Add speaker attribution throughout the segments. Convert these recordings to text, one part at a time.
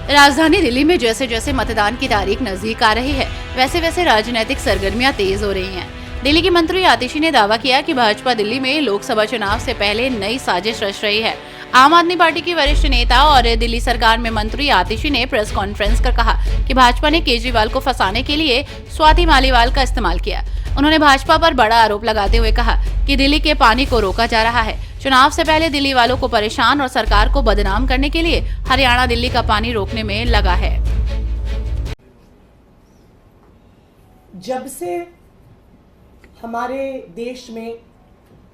Speaker 1: राजधानी दिल्ली में जैसे जैसे मतदान की तारीख नजदीक आ रही है, वैसे वैसे राजनीतिक सरगर्मियां तेज हो रही हैं। दिल्ली की मंत्री आतिशी ने दावा किया कि भाजपा दिल्ली में लोकसभा चुनाव से पहले नई साजिश रच रही है। आम आदमी पार्टी की वरिष्ठ नेता और दिल्ली सरकार में मंत्री आतिशी ने प्रेस कॉन्फ्रेंस कर कहा कि भाजपा ने केजरीवाल को फंसाने के लिए स्वाति मालीवाल का इस्तेमाल किया। उन्होंने भाजपा पर बड़ा आरोप लगाते हुए कहा कि दिल्ली के पानी को रोका जा रहा है। चुनाव से पहले दिल्ली वालों को परेशान और सरकार को बदनाम करने के लिए हरियाणा दिल्ली का पानी रोकने में लगा है।
Speaker 2: जब से हमारे देश में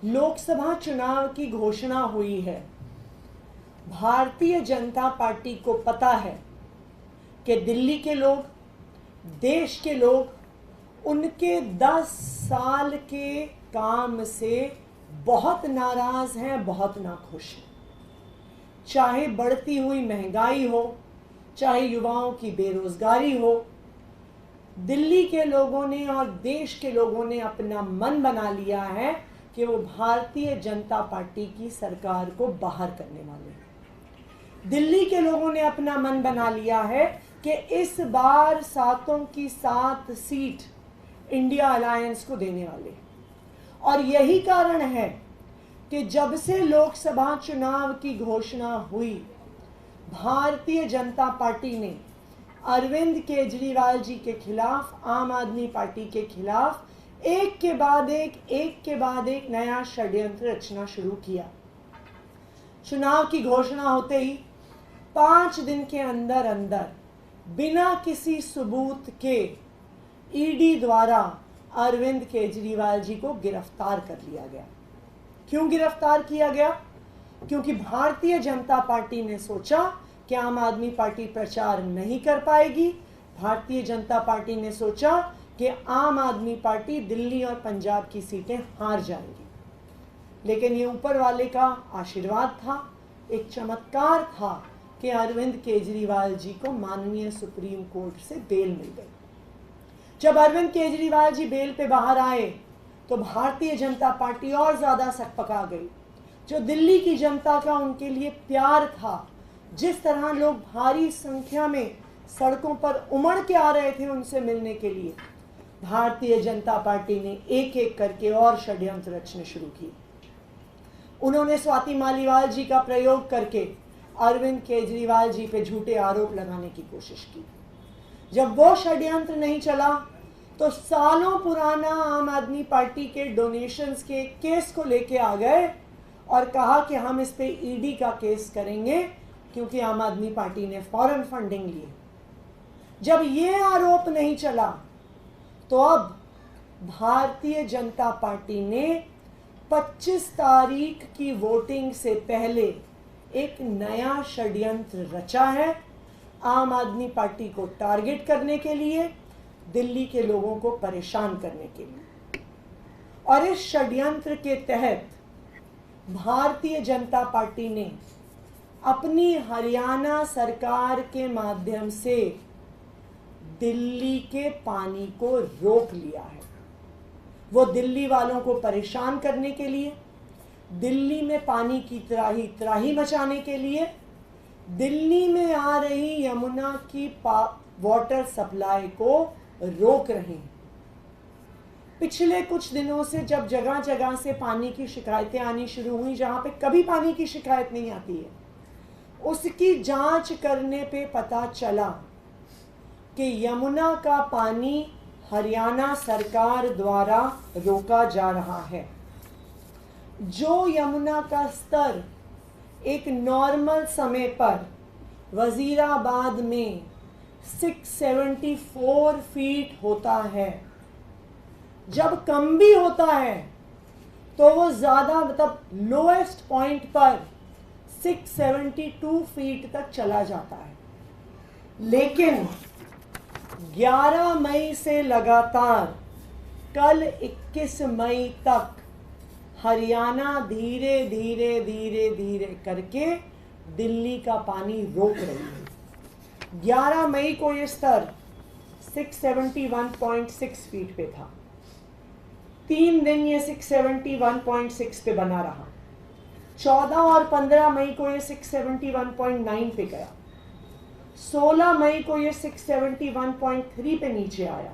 Speaker 2: लोकसभा चुनाव की घोषणा हुई है, भारतीय जनता पार्टी को पता है कि दिल्ली के लोग, देश के लोग उनके 10 साल के काम से बहुत नाराज हैं, बहुत नाखुश हैं। चाहे बढ़ती हुई महंगाई हो, चाहे युवाओं की बेरोजगारी हो, दिल्ली के लोगों ने और देश के लोगों ने अपना मन बना लिया है कि वो भारतीय जनता पार्टी की सरकार को बाहर करने वाले हैं। दिल्ली के लोगों ने अपना मन बना लिया है कि इस बार 7 की 7 सीट इंडिया अलायंस को देने वाले हैं। और यही कारण है कि जब से लोकसभा चुनाव की घोषणा हुई, भारतीय जनता पार्टी ने अरविंद केजरीवाल जी के खिलाफ, आम आदमी पार्टी के खिलाफ एक के बाद एक नया षड्यंत्र रचना शुरू किया। चुनाव की घोषणा होते ही 5 दिन के अंदर अंदर बिना किसी सबूत के ईडी द्वारा अरविंद केजरीवाल जी को गिरफ्तार कर लिया गया। क्यों गिरफ्तार किया गया? क्योंकि भारतीय जनता पार्टी ने सोचा कि आम आदमी पार्टी प्रचार नहीं कर पाएगी। भारतीय जनता पार्टी ने सोचा कि आम आदमी पार्टी दिल्ली और पंजाब की सीटें हार जाएगी। लेकिन ये ऊपर वाले का आशीर्वाद था, एक चमत्कार था कि अरविंद केजरीवाल जी को माननीय सुप्रीम कोर्ट से बेल मिल गई। जब अरविंद केजरीवाल जी बेल पे बाहर आए तो भारतीय जनता पार्टी और ज़्यादा सकपका गई। जो दिल्ली की जनता का उनके लिए प्यार था, जिस तरह लोग भारी संख्या में सड़कों पर उमड़ के आ रहे थे उनसे मिलने के लिए, भारतीय जनता पार्टी ने एक एक करके और षड्यंत्र रचने शुरू किए। उन्होंने स्वाति मालीवाल जी का प्रयोग करके अरविंद केजरीवाल जी पे झूठे आरोप लगाने की कोशिश की। जब वो षड्यंत्र नहीं चला तो सालों पुराना आम आदमी पार्टी के डोनेशंस के केस को लेके आ गए और कहा कि हम इस पे ईडी का केस करेंगे क्योंकि आम आदमी पार्टी ने फॉरेन फंडिंग ली। जब ये आरोप नहीं चला तो अब भारतीय जनता पार्टी ने 25 तारीख की वोटिंग से पहले एक नया षड्यंत्र रचा है, आम आदमी पार्टी को टारगेट करने के लिए, दिल्ली के लोगों को परेशान करने के लिए। और इस षड्यंत्र के तहत भारतीय जनता पार्टी ने अपनी हरियाणा सरकार के माध्यम से दिल्ली के पानी को रोक लिया है। वो दिल्ली वालों को परेशान करने के लिए, दिल्ली में पानी की त्राही मचाने के लिए, दिल्ली में आ रही यमुना की वाटर सप्लाई को रोक रहे हैं। पिछले कुछ दिनों से जब जगह जगह से पानी की शिकायतें आनी शुरू हुई, जहां पे कभी पानी की शिकायत नहीं आती है, उसकी जांच करने पे पता चला कि यमुना का पानी हरियाणा सरकार द्वारा रोका जा रहा है। जो यमुना का स्तर एक नॉर्मल समय पर वजीराबाद में 674 फीट होता है, जब कम भी होता है तो वो ज़्यादा मतलब लोएस्ट पॉइंट पर 672 फीट तक चला जाता है। लेकिन 11 मई से लगातार कल 21 मई तक हरियाणा धीरे धीरे करके दिल्ली का पानी रोक रही है। 11 मई को ये स्तर 671.6 फीट पे था। 3 दिन ये 671.6 पे बना रहा। 14 और 15 मई को ये 671.9 पे गया। 16 मई को ये 671.3 पे नीचे आया,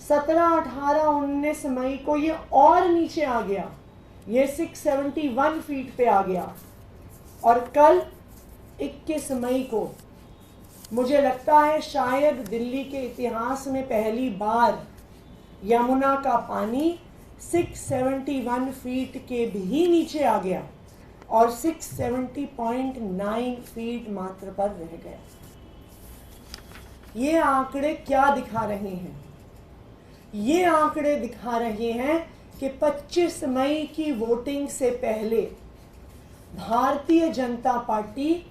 Speaker 2: 17, 18, 19 मई को ये और नीचे आ गया, ये 671 फीट पे आ गया, और कल 21 मई को मुझे लगता है शायद दिल्ली के इतिहास में पहली बार यमुना का पानी 671 फीट के भी नीचे आ गया और 670.9 फीट मात्र पर रह गया। ये आंकड़े क्या दिखा रहे हैं? ये आंकड़े दिखा रहे हैं कि 25 मई की वोटिंग से पहले भारतीय जनता पार्टी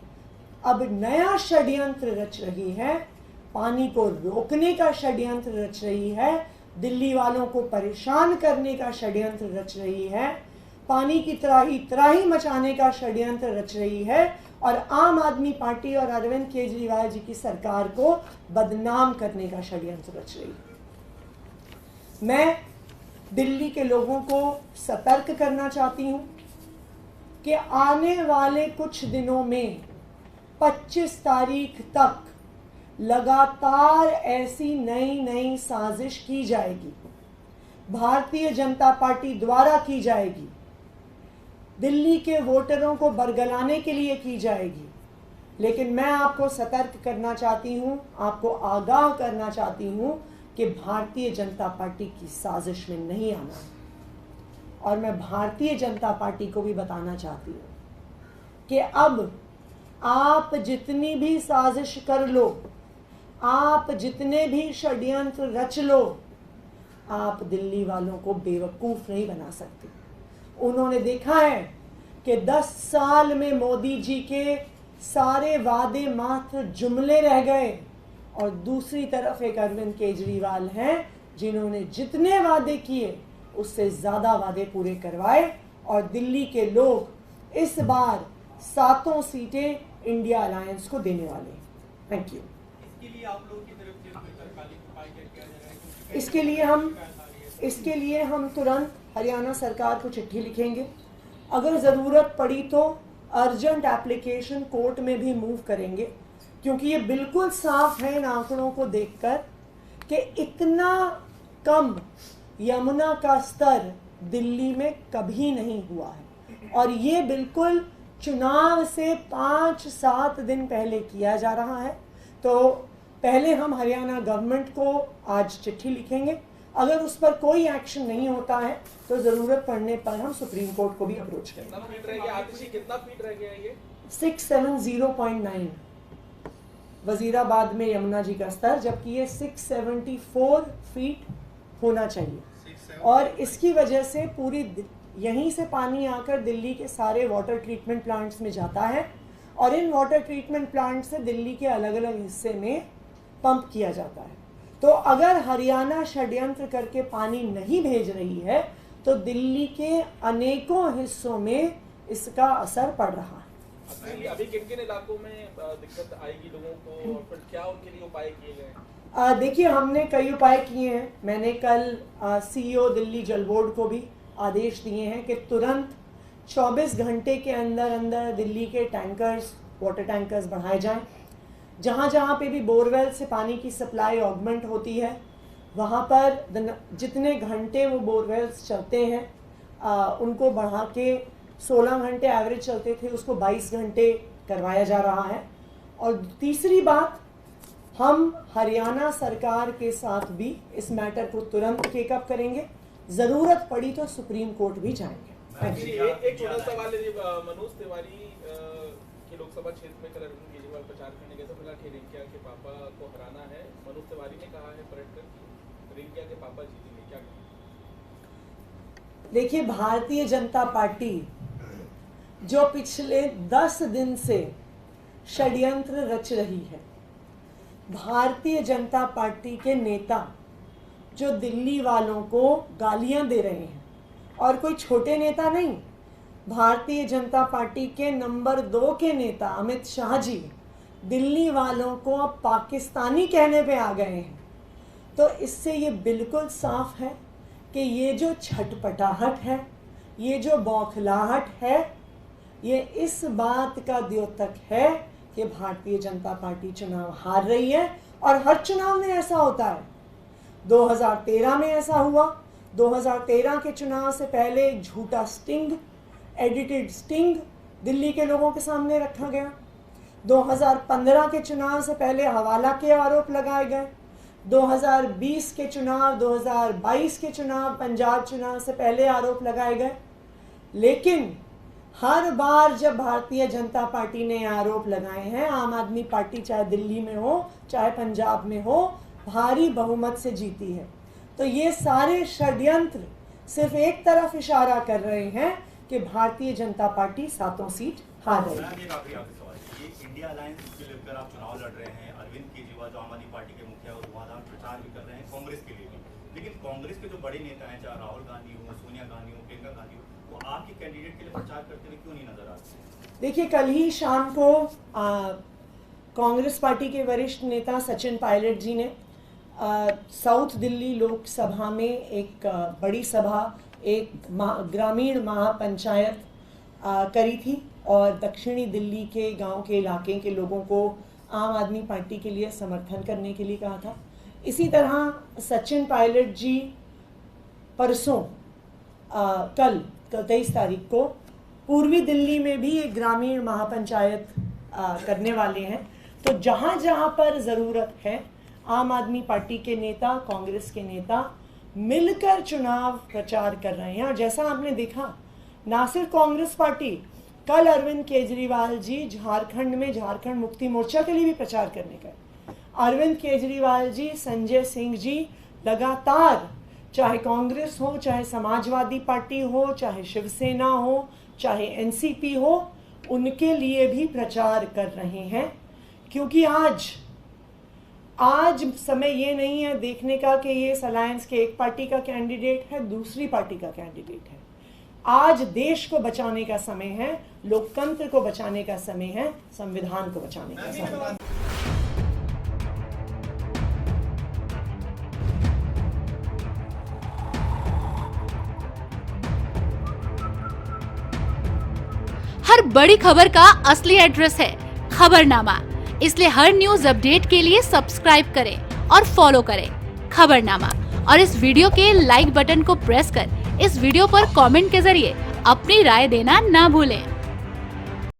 Speaker 2: अब नया षड्यंत्र रच रही है, पानी को रोकने का षड्यंत्र रच रही है, दिल्ली वालों को परेशान करने का षड्यंत्र रच रही है, पानी की त्राही मचाने का षड्यंत्र रच रही है, और आम आदमी पार्टी और अरविंद केजरीवाल जी की सरकार को बदनाम करने का षड्यंत्र रच रही है। मैं दिल्ली के लोगों को सतर्क करना चाहती हूँ कि आने वाले कुछ दिनों में 25 तारीख तक लगातार ऐसी नई साजिश की जाएगी, भारतीय जनता पार्टी द्वारा की जाएगी, दिल्ली के वोटरों को बरगलाने के लिए की जाएगी। लेकिन मैं आपको सतर्क करना चाहती हूँ, आपको आगाह करना चाहती हूँ कि भारतीय जनता पार्टी की साजिश में नहीं आना है। और मैं भारतीय जनता पार्टी को भी बताना चाहती हूँ कि अब आप जितनी भी साजिश कर लो, आप जितने भी षड्यंत्र रच लो, आप दिल्ली वालों को बेवकूफ़ नहीं बना सकते। उन्होंने देखा है कि 10 साल में मोदी जी के सारे वादे मात्र जुमले रह गए, और दूसरी तरफ एक अरविंद केजरीवाल हैं जिन्होंने जितने वादे किए उससे ज़्यादा वादे पूरे करवाए, और दिल्ली के लोग इस बार 7 सीटें इंडिया अलायंस को देने वाले हैं। Thank you.
Speaker 3: इसके लिए आप लोगों की तरफ से कोई तात्कालिक उपाय क्या किया जा रहा है?
Speaker 2: इसके लिए हम तुरंत हरियाणा सरकार को चिट्ठी लिखेंगे। अगर ज़रूरत पड़ी तो अर्जेंट एप्लीकेशन कोर्ट में भी मूव करेंगे, क्योंकि ये बिल्कुल साफ है इन आंकड़ों को देखकर कि इतना कम यमुना का स्तर दिल्ली में कभी नहीं हुआ है, और ये बिल्कुल चुनाव से 5-7 दिन पहले किया जा रहा है। तो पहले हम हरियाणा गवर्नमेंट को आज चिट्ठी लिखेंगे, अगर उस पर कोई एक्शन नहीं होता है तो ज़रूरत पड़ने पर हम सुप्रीम कोर्ट को भी अप्रोच करेंगे।
Speaker 3: कितना फीट रह गया आतिशी, कितना फीट रह गया ये?
Speaker 2: 670.9 वजीराबाद में यमुना जी का स्तर, जबकि ये 674 फीट होना चाहिए। और इसकी वजह से पूरी यहीं से पानी आकर दिल्ली के सारे वाटर ट्रीटमेंट प्लांट्स में जाता है, और इन वाटर ट्रीटमेंट प्लांट से दिल्ली के अलग अलग हिस्से में पंप किया जाता है। तो अगर हरियाणा षड्यंत्र करके पानी नहीं भेज रही है तो दिल्ली के अनेकों हिस्सों में इसका असर पड़ रहा है।
Speaker 3: अभी किन किन इलाकों में दिक्कत आएगी लोगों को, और फिर क्या उनके लिए उपाय किए गए?
Speaker 2: देखिए, हमने कई उपाय किए हैं। मैंने कल CEO दिल्ली जल बोर्ड को भी आदेश दिए हैं कि तुरंत 24 घंटे के अंदर अंदर दिल्ली के टैंकर्स, वाटर टैंकर्स बढ़ाए जाएं। जहाँ जहाँ पे भी बोरवेल से पानी की सप्लाई ऑगमेंट होती है, वहाँ पर जितने घंटे वो बोरवेल्स चलते हैं उनको बढ़ा के 16 घंटे एवरेज चलते थे उसको 22 घंटे करवाया जा रहा है। और तीसरी बात, हम हरियाणा सरकार के साथ भी इस मैटर को तुरंत टेकअप करेंगे, ज़रूरत पड़ी तो सुप्रीम कोर्ट भी जाएंगे।
Speaker 3: एक छोटा सवाल है, मनोज तिवारी के लोकसभा क्षेत्र में कल अरविंद केजरीवाल प्रचार करने गए थे, बोला कि रिंकिया के पापा को हराना है। मनोज तिवारी ने कहा है पलटकर कि रिंकिया के पापा जीतेंगे, क्या कहेंगे?
Speaker 2: देखिए, भारतीय जनता पार्टी जो पिछले 10 दिन से षड्यंत्र रच रही है, भारतीय जनता पार्टी के नेता जो दिल्ली वालों को गालियां दे रहे हैं, और कोई छोटे नेता नहीं, भारतीय जनता पार्टी के नंबर 2 के नेता अमित शाह जी दिल्ली वालों को अब पाकिस्तानी कहने पे आ गए हैं। तो इससे ये बिल्कुल साफ है कि ये जो छटपटाहट है, ये जो बौखलाहट है, ये इस बात का द्योतक है कि भारतीय जनता पार्टी चुनाव हार रही है, और हर चुनाव में ऐसा होता है। 2013 में ऐसा हुआ। 2013 के चुनाव से पहले एक झूठा स्टिंग, एडिटेड स्टिंग दिल्ली के लोगों के सामने रखा गया। 2015 के चुनाव से पहले हवाला के आरोप लगाए गए। 2020 के चुनाव, 2022 के चुनाव, पंजाब चुनाव से पहले आरोप लगाए गए। लेकिन हर बार जब भारतीय जनता पार्टी ने आरोप लगाए हैं, आम आदमी पार्टी चाहे दिल्ली में हो चाहे पंजाब में हो, भारी बहुमत से जीती है। तो ये सारे षड्यंत्र सिर्फ एक तरफ इशारा कर रहे हैं कि भारतीय जनता पार्टी 7 सीट हार रही है।
Speaker 4: इंडिया अलायंस को लेकर आप चुनाव लड़ रहे हैं। अरविंद केजरीवाल जो आम आदमी पार्टी के मुखिया हैं, धुआंधार प्रचार भी कर रहे हैं कांग्रेस के लिए भी। लेकिन कांग्रेस के जो बड़े नेता हैं, चाहे राहुल गांधी हो, सोनिया गांधी हो, प्रियंका गांधी हो, वो आपके कैंडिडेट के लिए प्रचार करते हुए क्यों नहीं नजर आते?
Speaker 2: देखिए, कल ही शाम को कांग्रेस पार्टी के वरिष्ठ नेता सचिन पायलट जी ने साउथ दिल्ली लोकसभा में एक बड़ी सभा, एक ग्रामीण महापंचायत करी थी और दक्षिणी दिल्ली के गांव के इलाके के लोगों को आम आदमी पार्टी के लिए समर्थन करने के लिए कहा था। इसी तरह सचिन पायलट जी परसों कल 23 तारीख को पूर्वी दिल्ली में भी एक ग्रामीण महापंचायत करने वाले हैं। तो जहाँ जहाँ पर ज़रूरत है, आम आदमी पार्टी के नेता, कांग्रेस के नेता मिलकर चुनाव प्रचार कर रहे हैं। और जैसा आपने देखा, ना सिर्फ कांग्रेस पार्टी, कल अरविंद केजरीवाल जी झारखंड में झारखंड मुक्ति मोर्चा के लिए भी प्रचार करने गए। अरविंद केजरीवाल जी, संजय सिंह जी लगातार, चाहे कांग्रेस हो, चाहे समाजवादी पार्टी हो, चाहे शिवसेना हो, चाहे एनसीपी हो, उनके लिए भी प्रचार कर रहे हैं। क्योंकि आज समय ये नहीं है देखने का कि ये इस अलायंस के एक पार्टी का कैंडिडेट है, दूसरी पार्टी का कैंडिडेट है। आज देश को बचाने का समय है, लोकतंत्र को बचाने का समय है, संविधान को बचाने का समय है।
Speaker 1: हर बड़ी खबर का असली एड्रेस है खबरनामा। इसलिए हर न्यूज अपडेट के लिए सब्सक्राइब करें और फॉलो करें खबरनामा। और इस वीडियो के लाइक बटन को प्रेस कर इस वीडियो पर कमेंट के जरिए अपनी राय देना ना भूलें।